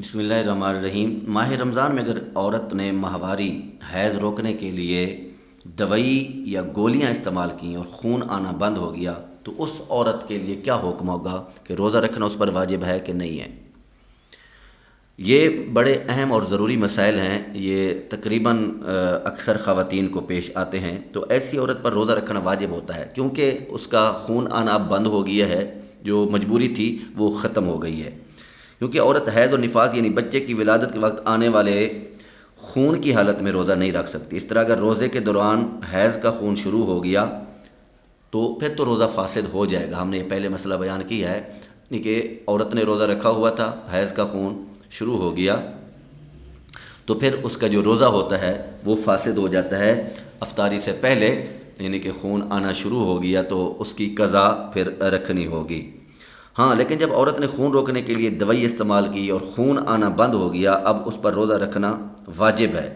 بسم اللہ الرحمن الرحیم۔ ماہ رمضان میں اگر عورت نے ماہواری حیض روکنے کے لیے دوائی یا گولیاں استعمال کیں اور خون آنا بند ہو گیا تو اس عورت کے لیے کیا حکم ہوگا کہ روزہ رکھنا اس پر واجب ہے کہ نہیں ہے؟ یہ بڑے اہم اور ضروری مسائل ہیں، یہ تقریباً اکثر خواتین کو پیش آتے ہیں۔ تو ایسی عورت پر روزہ رکھنا واجب ہوتا ہے کیونکہ اس کا خون آنا اب بند ہو گیا ہے، جو مجبوری تھی وہ ختم ہو گئی ہے۔ کیونکہ عورت حیض و نفاس یعنی بچے کی ولادت کے وقت آنے والے خون کی حالت میں روزہ نہیں رکھ سکتی۔ اس طرح اگر روزے کے دوران حیض کا خون شروع ہو گیا تو پھر تو روزہ فاسد ہو جائے گا۔ ہم نے یہ پہلے مسئلہ بیان کیا ہے کہ عورت نے روزہ رکھا ہوا تھا، حیض کا خون شروع ہو گیا تو پھر اس کا جو روزہ ہوتا ہے وہ فاسد ہو جاتا ہے افطاری سے پہلے، یعنی کہ خون آنا شروع ہو گیا تو اس کی قضا پھر رکھنی ہوگی۔ ہاں، لیکن جب عورت نے خون روکنے کے لیے دوائی استعمال کی اور خون آنا بند ہو گیا، اب اس پر روزہ رکھنا واجب ہے،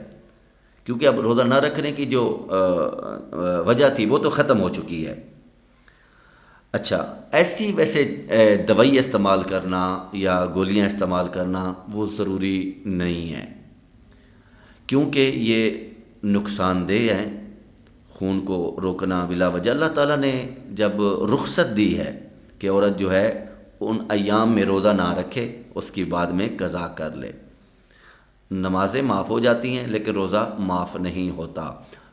کیونکہ اب روزہ نہ رکھنے کی جو وجہ تھی وہ تو ختم ہو چکی ہے۔ اچھا، ایسی ویسے دوائی استعمال کرنا یا گولیاں استعمال کرنا وہ ضروری نہیں ہے، کیونکہ یہ نقصان دہ ہے۔ خون کو روکنا بلا وجہ، اللہ تعالیٰ نے جب رخصت دی ہے کہ عورت جو ہے ان ایام میں روزہ نہ رکھے، اس کی بعد میں قضا کر لے، نمازیں معاف ہو جاتی ہیں لیکن روزہ معاف نہیں ہوتا،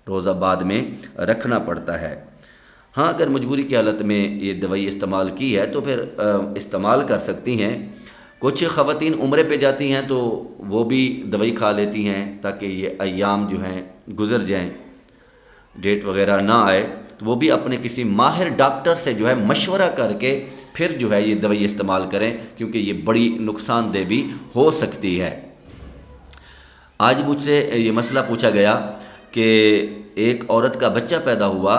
روزہ بعد میں رکھنا پڑتا ہے۔ ہاں، اگر مجبوری کی حالت میں یہ دوائی استعمال کی ہے تو پھر استعمال کر سکتی ہیں۔ کچھ خواتین عمرے پہ جاتی ہیں تو وہ بھی دوائی کھا لیتی ہیں تاکہ یہ ایام جو ہیں گزر جائیں، ڈیٹ وغیرہ نہ آئے، تو وہ بھی اپنے کسی ماہر ڈاکٹر سے جو ہے مشورہ کر کے پھر جو ہے یہ دوائی استعمال کریں، کیونکہ یہ بڑی نقصان دہ بھی ہو سکتی ہے۔ آج مجھ سے یہ مسئلہ پوچھا گیا کہ ایک عورت کا بچہ پیدا ہوا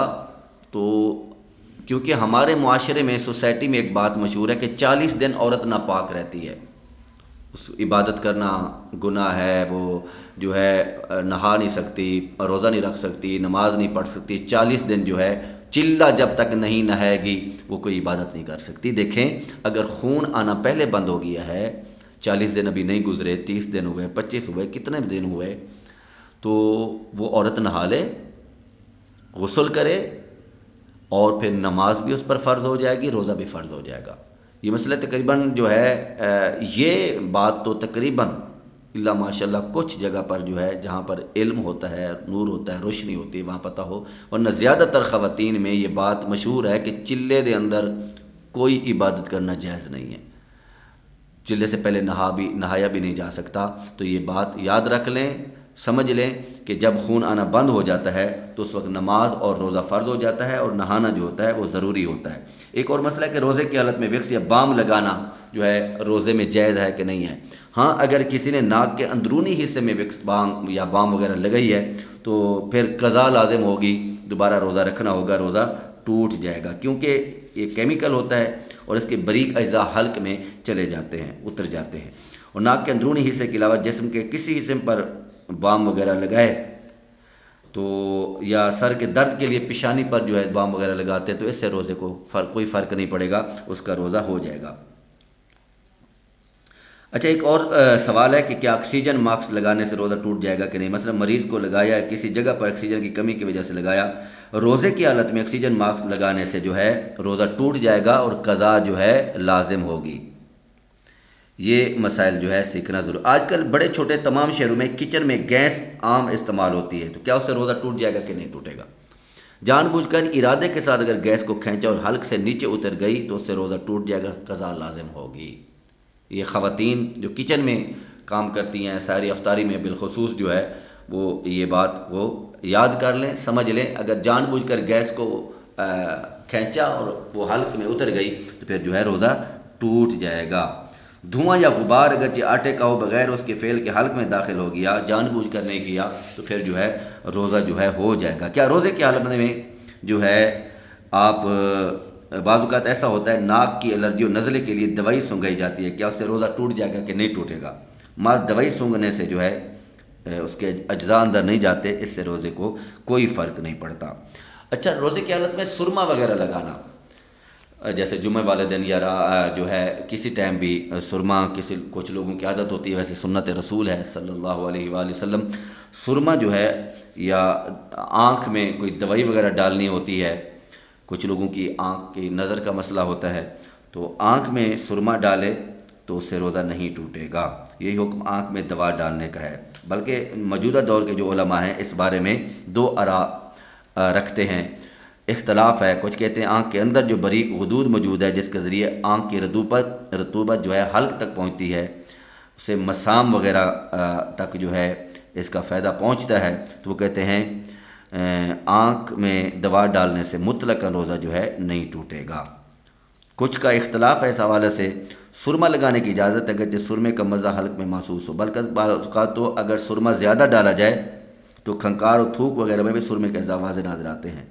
تو کیونکہ ہمارے معاشرے میں، سوسائٹی میں ایک بات مشہور ہے کہ 40 دن عورت ناپاک رہتی ہے، اس عبادت کرنا گناہ ہے، وہ جو ہے نہا نہیں سکتی، روزہ نہیں رکھ سکتی، نماز نہیں پڑھ سکتی، 40 دن جو ہے چلہ جب تک نہیں نہائے گی وہ کوئی عبادت نہیں کر سکتی۔ دیکھیں، اگر خون آنا پہلے بند ہو گیا ہے، 40 دن ابھی نہیں گزرے، 30 دن ہوئے، 25 ہوئے، کتنے دن ہوئے، تو وہ عورت نہا لے، غسل کرے، اور پھر نماز بھی اس پر فرض ہو جائے گی، روزہ بھی فرض ہو جائے گا۔ یہ مسئلہ تقریباً جو ہے یہ بات تو تقریباً اللہ ماشاء اللہ کچھ جگہ پر جو ہے جہاں پر علم ہوتا ہے، نور ہوتا ہے، روشنی ہوتی ہے، وہاں پتہ ہو، ورنہ زیادہ تر خواتین میں یہ بات مشہور ہے کہ چلے دے اندر کوئی عبادت کرنا جائز نہیں ہے، چلے سے پہلے نہایا بھی نہیں جا سکتا۔ تو یہ بات یاد رکھ لیں، سمجھ لیں کہ جب خون آنا بند ہو جاتا ہے تو اس وقت نماز اور روزہ فرض ہو جاتا ہے، اور نہانا جو ہوتا ہے وہ ضروری ہوتا ہے۔ ایک اور مسئلہ ہے کہ روزے کی حالت میں وکس یا بام لگانا جو ہے روزے میں جائز ہے کہ نہیں ہے۔ ہاں، اگر کسی نے ناک کے اندرونی حصے میں وکس بام یا بام وغیرہ لگائی ہے تو پھر قضا لازم ہوگی، دوبارہ روزہ رکھنا ہوگا، روزہ ٹوٹ جائے گا، کیونکہ یہ کیمیکل ہوتا ہے اور اس کے باریک اجزاء حلق میں چلے جاتے ہیں، اتر جاتے ہیں۔ اور ناک کے اندرونی حصے کے علاوہ جسم کے کسی حصے پر بام وغیرہ لگائے تو یا سر کے درد کے لیے پیشانی پر جو ہے بام وغیرہ لگاتے ہیں تو اس سے روزے کو کوئی فرق نہیں پڑے گا، اس کا روزہ ہو جائے گا۔ اچھا، ایک اور سوال ہے کہ کیا آکسیجن ماسک لگانے سے روزہ ٹوٹ جائے گا کہ نہیں؟ مثلا مریض کو لگایا ہے، کسی جگہ پر آکسیجن کی کمی کی وجہ سے لگایا، روزے کی حالت میں آکسیجن ماسک لگانے سے جو ہے روزہ ٹوٹ جائے گا اور قضا جو ہے لازم ہوگی۔ یہ مسائل جو ہے سیکھنا ضرور۔ آج کل بڑے چھوٹے تمام شہروں میں کچن میں گیس عام استعمال ہوتی ہے، تو کیا اس سے روزہ ٹوٹ جائے گا کہ نہیں ٹوٹے گا؟ جان بوجھ کر ارادے کے ساتھ اگر گیس کو کھینچا اور حلق سے نیچے اتر گئی تو اس سے روزہ ٹوٹ جائے گا، قضا لازم ہوگی۔ یہ خواتین جو کچن میں کام کرتی ہیں، ساری افطاری میں بالخصوص جو ہے وہ یہ بات کو یاد کر لیں، سمجھ لیں، اگر جان بوجھ کر گیس کو کھینچا اور وہ حلق میں اتر گئی تو پھر جو ہے روزہ ٹوٹ جائے گا۔ دھواں یا غبار اگرچہ آٹے کا ہو، بغیر اس کے فعل کے حلق میں داخل ہو گیا، جان بوجھ کر نہیں کیا، تو پھر جو ہے روزہ جو ہے ہو جائے گا۔ کیا روزے کی حالت میں جو ہے آپ بعض اوقات ایسا ہوتا ہے ناک کی الرجی اور نزلے کے لیے دوائی سونگائی جاتی ہے، کیا اس سے روزہ ٹوٹ جائے گا کہ نہیں ٹوٹے گا؟ دوائی سونگنے سے جو ہے اس کے اجزاء اندر نہیں جاتے، اس سے روزے کو کوئی فرق نہیں پڑتا۔ اچھا، روزے کی حالت میں سرما وغیرہ لگانا، جیسے جمعہ والے دن یا جو ہے کسی ٹائم بھی سرما، کچھ لوگوں کی عادت ہوتی ہے، ویسے سنت رسول ہے صلی اللہ علیہ وآلہ وسلم، سرما جو ہے یا آنکھ میں کوئی دوائی وغیرہ ڈالنی ہوتی ہے، کچھ لوگوں کی آنکھ کی نظر کا مسئلہ ہوتا ہے، تو آنکھ میں سرما ڈالے تو اس سے روزہ نہیں ٹوٹے گا۔ یہی حکم آنکھ میں دوا ڈالنے کا ہے، بلکہ موجودہ دور کے جو علماء ہیں اس بارے میں دو آراء رکھتے ہیں، اختلاف ہے۔ کچھ کہتے ہیں آنکھ کے اندر جو باریک غدود موجود ہے جس کے ذریعے آنکھ کی رطوبت جو ہے حلق تک پہنچتی ہے، اسے مسام وغیرہ تک جو ہے اس کا فائدہ پہنچتا ہے، تو وہ کہتے ہیں آنکھ میں دوا ڈالنے سے مطلقاً روزہ جو ہے نہیں ٹوٹے گا۔ کچھ کا اختلاف ہے اس حوالے سے، سرما لگانے کی اجازت ہے اگرچہ سرمے کا مزہ حلق میں محسوس ہو، بلکہ بعض اوقات تو اگر سرما زیادہ ڈالا جائے تو کھنکار اور تھوک وغیرہ میں بھی سرمے کے واضح نظر آتے ہیں۔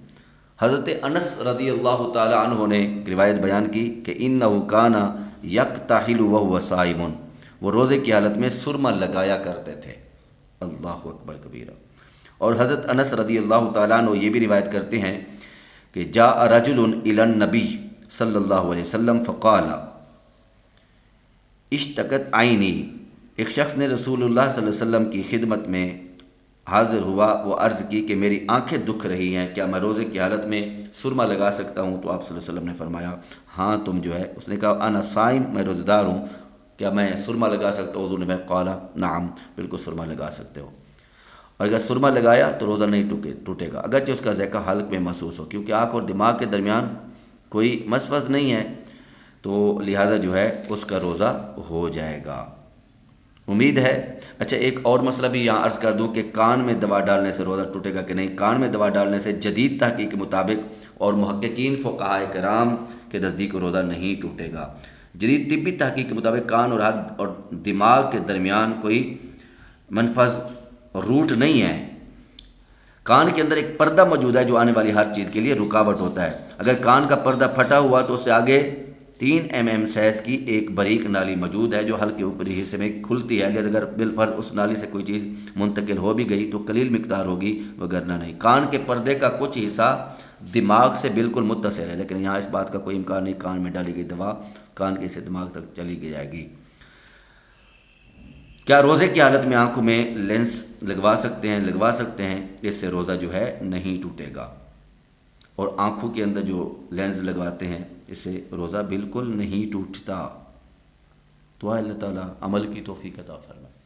حضرت انس رضی اللہ تعالی عنہ نے روایت بیان کی کہ انہ کان یکتحل وہو صائم، وہ روزے کی حالت میں سرما لگایا کرتے تھے۔ اللہ اکبر کبیرہ۔ اور حضرت انس رضی اللہ تعالیٰ عنہ یہ بھی روایت کرتے ہیں کہ جاء رجل الی النبی صلی اللہ علیہ وسلم فقال اشتکت عینی، ایک شخص نے رسول اللہ صلی اللہ علیہ وسلم کی خدمت میں حاضر ہوا، وہ عرض کی کہ میری آنکھیں دکھ رہی ہیں، کیا میں روزے کی حالت میں سرما لگا سکتا ہوں؟ تو آپ صلی اللہ علیہ وسلم نے فرمایا ہاں تم جو ہے، اس نے کہا انا صائم، میں روزہ دار ہوں، کیا میں سرما لگا سکتا ہوں؟ حضور نے قال نعم، بالکل سرما لگا سکتے ہو، اور اگر سرما لگایا تو روزہ نہیں ٹوٹے گا، اگرچہ اس کا ذائقہ حلق میں محسوس ہو، کیونکہ آنکھ اور دماغ کے درمیان کوئی مسوس نہیں ہے، تو لہٰذا جو ہے اس کا روزہ ہو جائے گا۔ امید ہے۔ اچھا ایک اور مسئلہ بھی یہاں عرض کر دوں کہ کان میں دوا ڈالنے سے روزہ ٹوٹے گا کہ نہیں۔ کان میں دوا ڈالنے سے جدید تحقیق کے مطابق اور محققین فقہاء کرام کے نزدیک روزہ نہیں ٹوٹے گا۔ جدید طبی تحقیق کے مطابق کان اور دماغ کے درمیان کوئی منفذ روٹ نہیں ہے، کان کے اندر ایک پردہ موجود ہے جو آنے والی ہر چیز کے لیے رکاوٹ ہوتا ہے۔ اگر کان کا پردہ پھٹا ہوا تو اس سے آگے 3 mm سائز کی ایک باریک نالی موجود ہے جو حلق کے اوپری حصے میں کھلتی ہے، لہذا اگر بالفرض اس نالی سے کوئی چیز منتقل ہو بھی گئی تو قلیل مقدار ہوگی، وگرنہ نہیں۔ کان کے پردے کا کچھ حصہ دماغ سے بالکل متصل ہے، لیکن یہاں اس بات کا کوئی امکان نہیں کان میں ڈالی گئی دوا کان کے حصے دماغ تک چلی جائے گی۔ کیا روزے کی حالت میں آنکھوں میں لینس لگوا سکتے ہیں؟ اس سے روزہ جو ہے نہیں ٹوٹے گا، اور آنکھوں کے اندر جو لینز لگواتے ہیں اس سے روزہ بالکل نہیں ٹوٹتا۔ تو اللہ تعالیٰ عمل کی توفیق عطا فرمائے۔